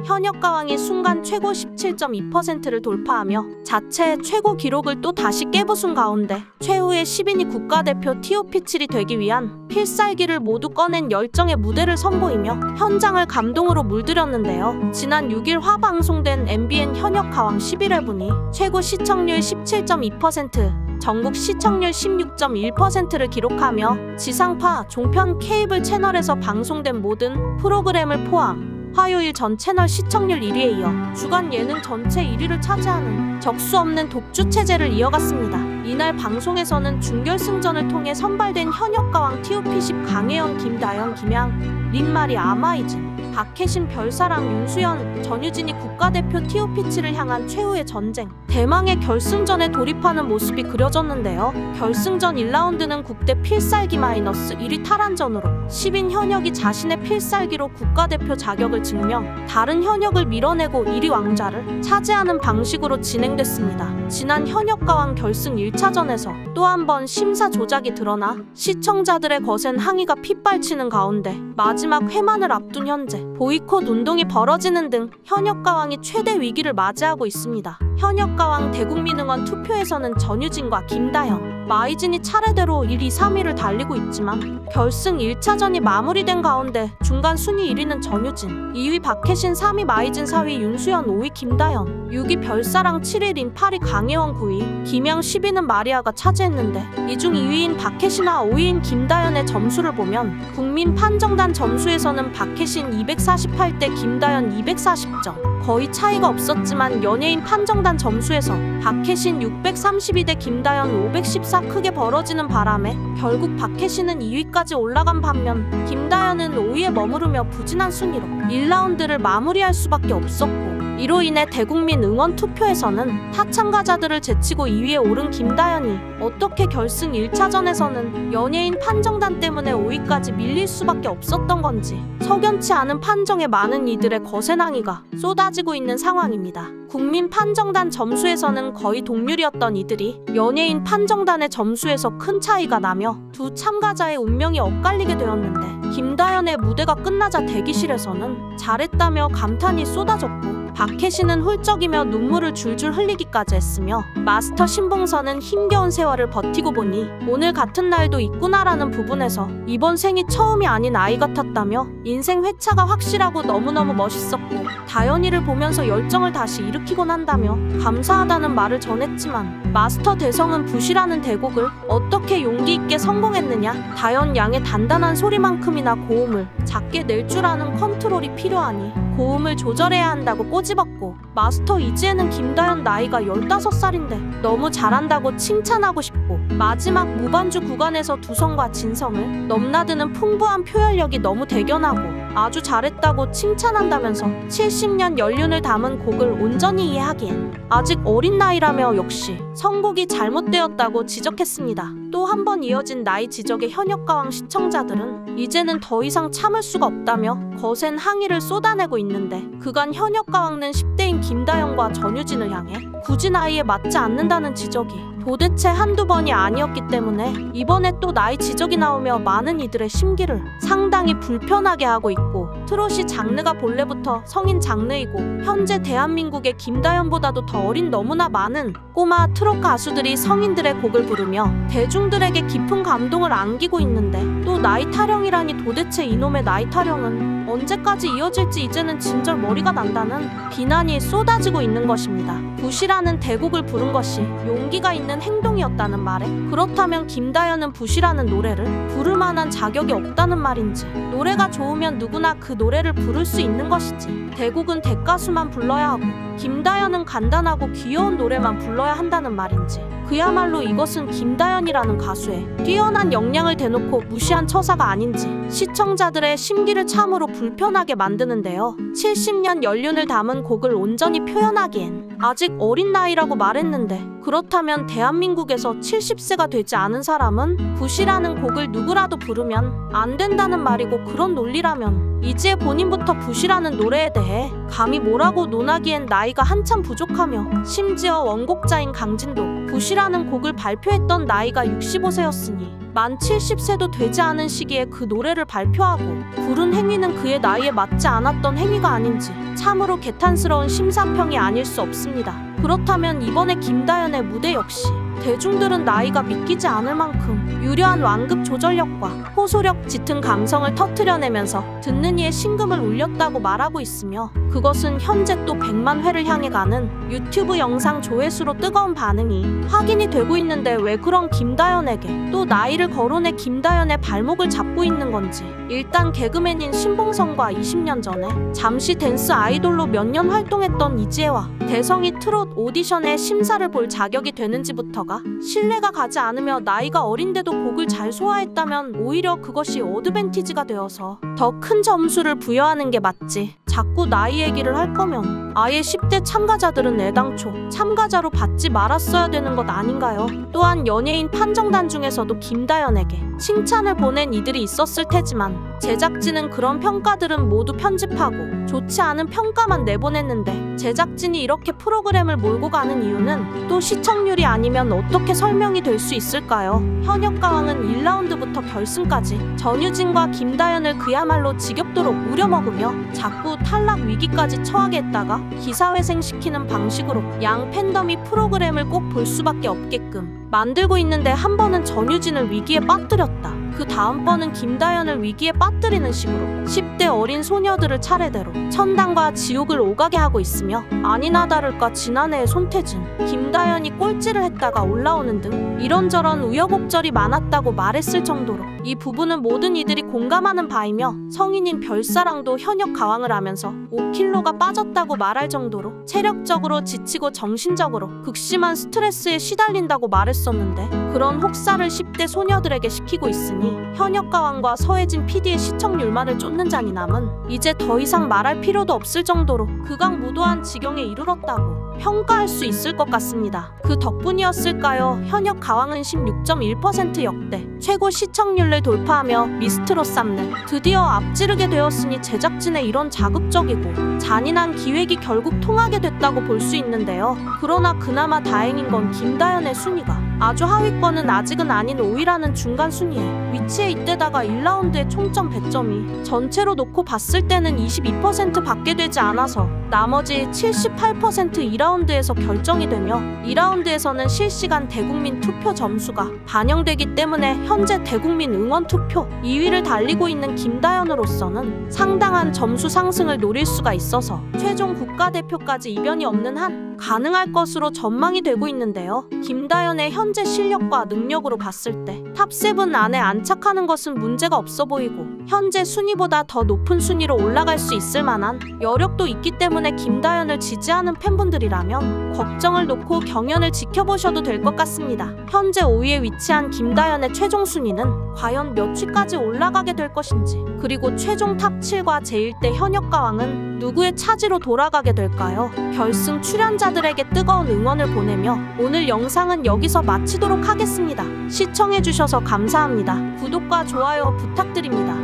현역가왕이 순간 최고 17.2%를 돌파하며 자체 최고 기록을 또 다시 깨부순 가운데 최후의 10인이 국가대표 TOP7이 되기 위한 필살기를 모두 꺼낸 열정의 무대를 선보이며 현장을 감동으로 물들였는데요. 지난 6일 화방송된 MBN 현역가왕 11회분이 최고 시청률 17.2%, 전국 시청률 16.1%를 기록하며 지상파, 종편, 케이블 채널에서 방송된 모든 프로그램을 포함 화요일 전 채널 시청률 1위에 이어 주간 예능 전체 1위를 차지하는 적수 없는 독주 체제를 이어갔습니다. 이날 방송에서는 준결승전을 통해 선발된 현역가왕 TOP10 강혜연, 김다연, 김양, 린마리, 아마이진, 박혜신, 별사랑, 윤수연, 전유진이 국가대표 TOP7를 향한 최후의 전쟁, 대망의 결승전에 돌입하는 모습이 그려졌는데요. 결승전 1라운드는 국대 필살기 -1위 탈환전으로 10인 현역이 자신의 필살기로 국가대표 자격을 증명, 다른 현역을 밀어내고 1위 왕좌를 차지하는 방식으로 진행됐습니다. 지난 현역가왕 결승 1차전에서 또 한 번 심사 조작이 드러나 시청자들의 거센 항의가 핏발치는 가운데 마지막 회만을 앞둔 현재 보이콧 운동이 벌어지는 등 현역가왕이 최대 위기를 맞이하고 있습니다. 현역가왕 대국민응원 투표에서는 전유진과 김다연, 마이진이 차례대로 1, 2, 3위를 달리고 있지만 결승 1차전이 마무리된 가운데 중간 순위 1위는 전유진, 2위 박혜신, 3위 마이진, 4위 윤수연, 5위 김다연, 6위 별사랑, 7위 린, 8위 강혜원, 9위 김양, 10위는 마리아가 차지했는데 이 중 2위인 박혜신과 5위인 김다연의 점수를 보면 국민 판정단 점수에서는 박혜신 248대 김다연 240점, 거의 차이가 없었지만 연예인 판정단 점수에서 박혜신 632대 김다연 514 크게 벌어지는 바람에 결국 박혜신은 2위까지 올라간 반면 김다연은 5위에 머무르며 부진한 순위로 1라운드를 마무리할 수밖에 없었고, 이로 인해 대국민 응원 투표에서는 타 참가자들을 제치고 2위에 오른 김다연이 어떻게 결승 1차전에서는 연예인 판정단 때문에 5위까지 밀릴 수밖에 없었던 건지 석연치 않은 판정에 많은 이들의 거센 항의가 쏟아지고 있는 상황입니다. 국민 판정단 점수에서는 거의 동률이었던 이들이 연예인 판정단의 점수에서 큰 차이가 나며 두 참가자의 운명이 엇갈리게 되었는데, 김다연의 무대가 끝나자 대기실에서는 잘했다며 감탄이 쏟아졌고 박혜신은 훌쩍이며 눈물을 줄줄 흘리기까지 했으며 마스터 신봉선은 힘겨운 세월을 버티고 보니 오늘 같은 날도 있구나라는 부분에서 이번 생이 처음이 아닌 아이 같았다며 인생 회차가 확실하고 너무너무 멋있었고 다연이를 보면서 열정을 다시 일으키곤 한다며 감사하다는 말을 전했지만, 마스터 대성은 부시라는 대곡을 어떻게 용기 있게 성공했느냐, 다연 양의 단단한 소리만큼이나 고음을 작게 낼 줄 아는 컨트롤이 필요하니 고음을 조절해야 한다고 꼬집었고, 마스터 이지혜는 김다연 나이가 15살인데 너무 잘한다고 칭찬하고 싶고, 마지막 무반주 구간에서 두성과 진성을 넘나드는 풍부한 표현력이 너무 대견하고 아주 잘했다고 칭찬한다면서 70년 연륜을 담은 곡을 온전히 이해하기엔 아직 어린 나이라며 역시 선곡이 잘못되었다고 지적했습니다. 또 한 번 이어진 나이 지적의 현역가왕 시청자들은 이제는 더 이상 참을 수가 없다며 거센 항의를 쏟아내고 있는데, 그간 현역가왕은 10대인 김다연과 전유진을 향해 굳이 나이에 맞지 않는다는 지적이 도대체 한두 번이 아니었기 때문에 이번에 또 나이 지적이 나오며 많은 이들의 심기를 상당히 불편하게 하고 있고, 트롯이 장르가 본래부터 성인 장르이고 현재 대한민국의 김다연보다도 더 어린 너무나 많은 꼬마 트롯 가수들이 성인들의 곡을 부르며 대중들에게 깊은 감동을 안기고 있는데, 또 나이 타령이라니 도대체 이놈의 나이 타령은 언제까지 이어질지 이제는 진절 머리가 난다는 비난이 쏟아지고 있는 것입니다. 부시라는 대곡을 부른 것이 용기가 있는 행동이었다는 말에, 그렇다면 김다연은 부시라는 노래를 부를 만한 자격이 없다는 말인지, 노래가 좋으면 누구나 그 노래를 부를 수 있는 것이지 대곡은 대가수만 불러야 하고 김다연은 간단하고 귀여운 노래만 불러야 한다는 말인지, 그야말로 이것은 김다연이라는 가수의 뛰어난 역량을 대놓고 무시한 처사가 아닌지 시청자들의 심기를 참으로 불편하게 만드는데요. 70년 연륜을 담은 곡을 온전히 표현하기엔 아직 어린 나이라고 말했는데, 그렇다면 대한민국에서 70세가 되지 않은 사람은 부시라는 곡을 누구라도 부르면 안 된다는 말이고, 그런 논리라면 이지혜 본인부터 부시라는 노래에 대해 감히 뭐라고 논하기엔 나이가 한참 부족하며, 심지어 원곡자인 강진도 부시라는 곡을 발표했던 나이가 65세였으니 만 70세도 되지 않은 시기에 그 노래를 발표하고 부른 행위는 그의 나이에 맞지 않았던 행위가 아닌지 참으로 개탄스러운 심사평이 아닐 수 없습니다. 그렇다면 이번에 김다연의 무대 역시 대중들은 나이가 믿기지 않을 만큼 유려한 완급 조절력과 호소력 짙은 감성을 터트려내면서 듣는 이의 심금을 울렸다고 말하고 있으며, 그것은 현재 또 100만 회를 향해 가는 유튜브 영상 조회수로 뜨거운 반응이 확인이 되고 있는데, 왜 그런 김다연에게 또 나이를 거론해 김다연의 발목을 잡고 있는 건지. 일단 개그맨인 신봉선과 20년 전에 잠시 댄스 아이돌로 몇 년 활동했던 이지혜와 대성이 트롯 오디션에 심사를 볼 자격이 되는지부터가 신뢰가 가지 않으며, 나이가 어린데도 곡을 잘 소화했다면 오히려 그것이 어드밴티지가 되어서 더 큰 점수를 부여하는 게 맞지. 자꾸 나이 얘기를 할 거면 아예 10대 참가자들은 애당초 참가자로 받지 말았어야 되는 것 아닌가요? 또한 연예인 판정단 중에서도 김다연에게 칭찬을 보낸 이들이 있었을 테지만, 제작진은 그런 평가들은 모두 편집하고 좋지 않은 평가만 내보냈는데, 제작진이 이렇게 프로그램을 몰고 가는 이유는 또 시청률이 아니면 어떻게 설명이 될 수 있을까요? 현역가왕은 1라운드부터 결승까지 전유진과 김다연을 그야말로 지겹도록 우려먹으며 자꾸 탈락 위기까지 처하게 했다가 기사회생시키는 방식으로 양 팬덤이 프로그램을 꼭 볼 수밖에 없게끔 만들고 있는데, 한 번은 전유진을 위기에 빠뜨렸다, 그 다음번은 김다연을 위기에 빠뜨리는 식으로 10대 어린 소녀들을 차례대로 천당과 지옥을 오가게 하고 있으며, 아니나 다를까 지난해에 손태진, 김다연이 꼴찌를 했다가 올라오는 등 이런저런 우여곡절이 많았다고 말했을 정도로 이 부분은 모든 이들이 공감하는 바이며, 성인인 별사랑도 현역 가왕을 하면서 5kg가 빠졌다고 말할 정도로 체력적으로 지치고 정신적으로 극심한 스트레스에 시달린다고 말했었는데, 그런 혹사를 10대 소녀들에게 시키고 있으니 현역 가왕과 서혜진 PD의 시청률만을 쫓는 잔인함은 이제 더 이상 말할 필요도 없을 정도로 극악무도한 지경에 이르렀다고 평가할 수 있을 것 같습니다. 그 덕분이었을까요? 현역 가왕은 16.1% 역대 최고 시청률을 돌파하며 미스트로 쌈는 드디어 앞지르게 되었으니, 제작진의 이런 자극적이고 잔인한 기획이 결국 통하게 됐다고 볼 수 있는데요. 그러나 그나마 다행인 건 김다연의 순위가 아주 하위권은 아직은 아닌 5위라는 중간 순위에 위치해 이때다가 1라운드의 총점 배점이 전체로 놓고 봤을 때는 22% 밖에 되지 않아서 나머지 78% 2라운드에서 결정이 되며, 2라운드에서는 실시간 대국민 투표 점수가 반영되기 때문에 현재 대국민 응원 투표 2위를 달리고 있는 김다연으로서는 상당한 점수 상승을 노릴 수가 있어서 최종 국가대표까지 이변이 없는 한 가능할 것으로 전망이 되고 있는데요. 김다연의 현재 실력과 능력으로 봤을 때 탑7 안에 안착하는 것은 문제가 없어 보이고, 현재 순위보다 더 높은 순위로 올라갈 수 있을 만한 여력도 있기 때문에 김다연을 지지하는 팬분들이라면 걱정을 놓고 경연을 지켜보셔도 될 것 같습니다. 현재 5위에 위치한 김다연의 최종 순위는 과연 몇 위까지 올라가게 될 것인지, 그리고 최종 탑7과 제1대 현역 가왕은 누구의 차지로 돌아가게 될까요? 결승 출연자들에게 뜨거운 응원을 보내며 오늘 영상은 여기서 마치도록 하겠습니다. 시청해주셔서 감사합니다. 구독과 좋아요 부탁드립니다.